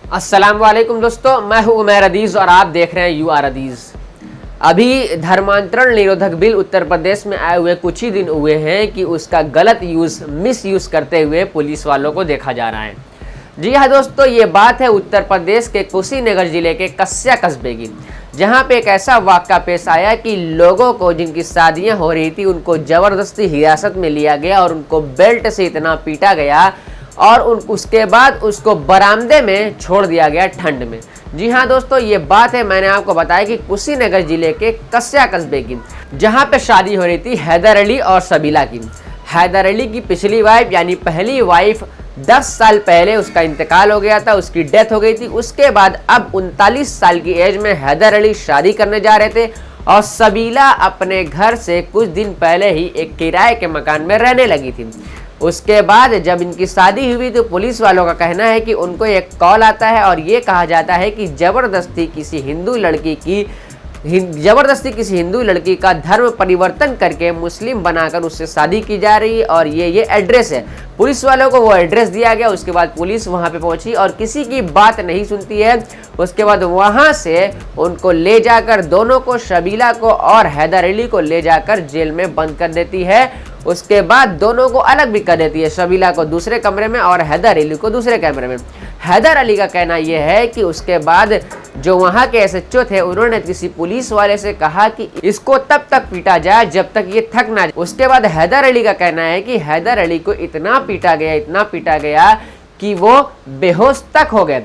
अस्सलाम वालेकुम दोस्तों, मैं हूं उमैर अदीज़ और आप देख रहे हैं यू आर अदीज़। अभी धर्मांतरण निरोधक बिल उत्तर प्रदेश में आए हुए कुछ ही दिन हुए हैं कि उसका गलत मिस यूज़ करते हुए पुलिस वालों को देखा जा रहा है। जी हाँ दोस्तों, ये बात है उत्तर प्रदेश के कुशीनगर जिले के कस्या कस्बे की, जहाँ पे एक ऐसा वाक़या पेश आया कि लोगों को जिनकी शादियाँ हो रही थी उनको ज़बरदस्ती हिरासत में लिया गया और उनको बेल्ट से इतना पीटा गया और उसके बाद उसको बरामदे में छोड़ दिया गया ठंड में। जी हाँ दोस्तों, ये बात है, मैंने आपको बताया कि कुशीनगर जिले के कस्या कस्बे की, जहाँ पे शादी हो रही थी हैदर अली और सबीला की। हैदर अली की पिछली वाइफ यानी पहली वाइफ 10 साल पहले उसका इंतकाल हो गया था, उसकी डेथ हो गई थी। उसके बाद अब 39 साल की एज में हैदर अली शादी करने जा रहे थे और सबीला अपने घर से कुछ दिन पहले ही एक किराए के मकान में रहने लगी थी। उसके बाद जब इनकी शादी हुई तो पुलिस वालों का कहना है कि उनको एक कॉल आता है और ये कहा जाता है कि ज़बरदस्ती किसी हिंदू लड़की का धर्म परिवर्तन करके मुस्लिम बनाकर उससे शादी की जा रही है और ये एड्रेस है। पुलिस वालों को वो एड्रेस दिया गया। उसके बाद पुलिस वहाँ पे पहुँची और किसी की बात नहीं सुनती है। उसके बाद वहाँ से उनको ले जाकर दोनों को, सबीला को और हैदर अली को ले जाकर जेल में बंद कर देती है। उसके बाद दोनों को अलग भी कर देती है, सबीला को दूसरे कमरे में और हैदर अली को दूसरे कमरे में। हैदर अली का कहना यह है कि उसके बाद जो वहाँ के एसएचओ थे उन्होंने किसी पुलिस वाले से कहा कि इसको तब तक पीटा जाए जब तक ये थक ना जाए। उसके बाद हैदर अली का कहना है कि हैदर अली को इतना पीटा गया कि वो बेहोश तक हो गए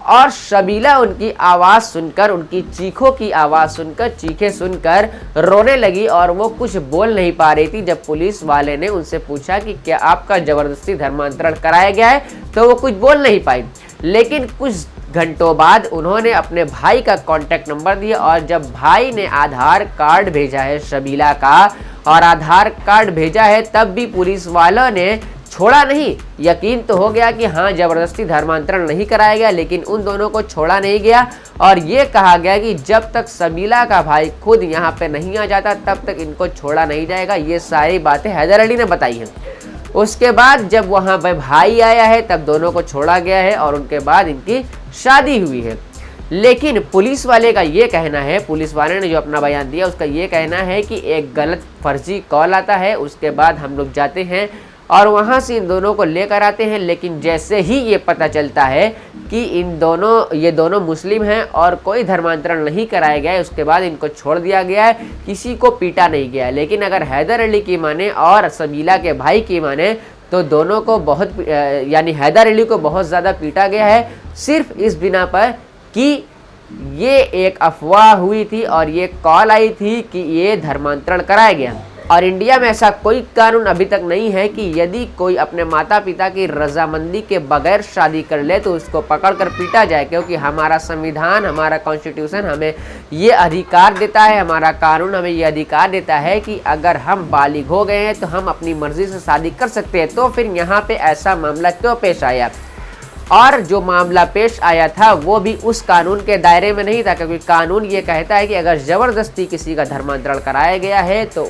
और सबीला उनकी आवाज़ सुनकर, उनकी चीखों की आवाज़ सुनकर, चीखें सुनकर रोने लगी और वो कुछ बोल नहीं पा रही थी। जब पुलिस वाले ने उनसे पूछा कि क्या आपका ज़बरदस्ती धर्मांतरण कराया गया है, तो वो कुछ बोल नहीं पाई। लेकिन कुछ घंटों बाद उन्होंने अपने भाई का कॉन्टैक्ट नंबर दिया और जब भाई ने आधार कार्ड भेजा है सबीला का और आधार कार्ड भेजा है, तब भी पुलिस वालों ने छोड़ा नहीं। यकीन तो हो गया कि हाँ, ज़बरदस्ती धर्मांतरण नहीं कराया गया, लेकिन उन दोनों को छोड़ा नहीं गया और ये कहा गया कि जब तक सबीला का भाई खुद यहाँ पे नहीं आ जाता तब तक इनको छोड़ा नहीं जाएगा। ये सारी बातें हैदर अली ने बताई हैं। उसके बाद जब वहाँ पे भाई आया है तब दोनों को छोड़ा गया है और उनके बाद इनकी शादी हुई है। लेकिन पुलिस वाले का ये कहना है, पुलिस वाले ने जो अपना बयान दिया उसका ये कहना है कि एक गलत फर्जी कॉल आता है, उसके बाद हम लोग जाते हैं और वहाँ से इन दोनों को लेकर आते हैं। लेकिन जैसे ही ये पता चलता है कि ये दोनों मुस्लिम हैं और कोई धर्मांतरण नहीं कराया गया है, उसके बाद इनको छोड़ दिया गया है, किसी को पीटा नहीं गया है। लेकिन अगर हैदर अली की माने और सबीला के भाई की माने तो दोनों को यानी हैदर अली को बहुत ज़्यादा पीटा गया है, सिर्फ इस बिना पर कि ये एक अफवाह हुई थी और ये कॉल आई थी कि ये धर्मांतरण कराया गया। और इंडिया में ऐसा कोई कानून अभी तक नहीं है कि यदि कोई अपने माता पिता की रजामंदी के बगैर शादी कर ले तो उसको पकड़कर पीटा जाए, क्योंकि हमारा संविधान, हमारा कॉन्स्टिट्यूशन हमें ये अधिकार देता है, हमारा कानून हमें ये अधिकार देता है कि अगर हम बालिग हो गए हैं तो हम अपनी मर्जी से शादी कर सकते हैं। तो फिर यहाँ पे ऐसा मामला क्यों पेश आया? और जो मामला पेश आया था वो भी उस कानून के दायरे में नहीं था, क्योंकि कानून ये कहता है कि अगर ज़बरदस्ती किसी का धर्मांतरण कराया गया है तो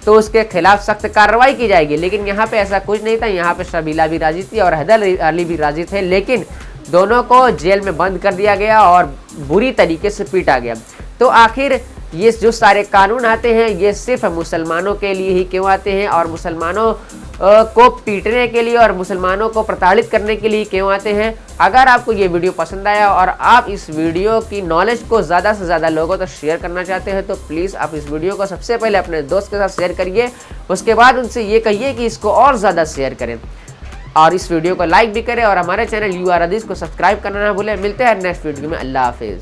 उसके खिलाफ सख्त कार्रवाई की जाएगी। लेकिन यहाँ पे ऐसा कुछ नहीं था। यहाँ पे सबीला भी राजी थी और हैदर अली भी राजी थे, लेकिन दोनों को जेल में बंद कर दिया गया और बुरी तरीके से पीटा गया। तो आखिर ये जो सारे कानून आते हैं ये सिर्फ मुसलमानों के लिए ही क्यों आते हैं और मुसलमानों को पीटने के लिए और मुसलमानों को प्रताड़ित करने के लिए क्यों आते हैं? अगर आपको ये वीडियो पसंद आया और आप इस वीडियो की नॉलेज को ज़्यादा से ज़्यादा लोगों तक शेयर करना चाहते हैं तो प्लीज़ आप इस वीडियो को सबसे पहले अपने दोस्त के साथ शेयर करिए। उसके बाद उनसे ये कहिए कि इसको और ज़्यादा शेयर करें और इस वीडियो को लाइक भी करें और हमारे चैनल यू आर अदीज़ को सब्सक्राइब करना ना भूलें। मिलते हैं नेक्स्ट वीडियो में। अल्लाह हाफिज़।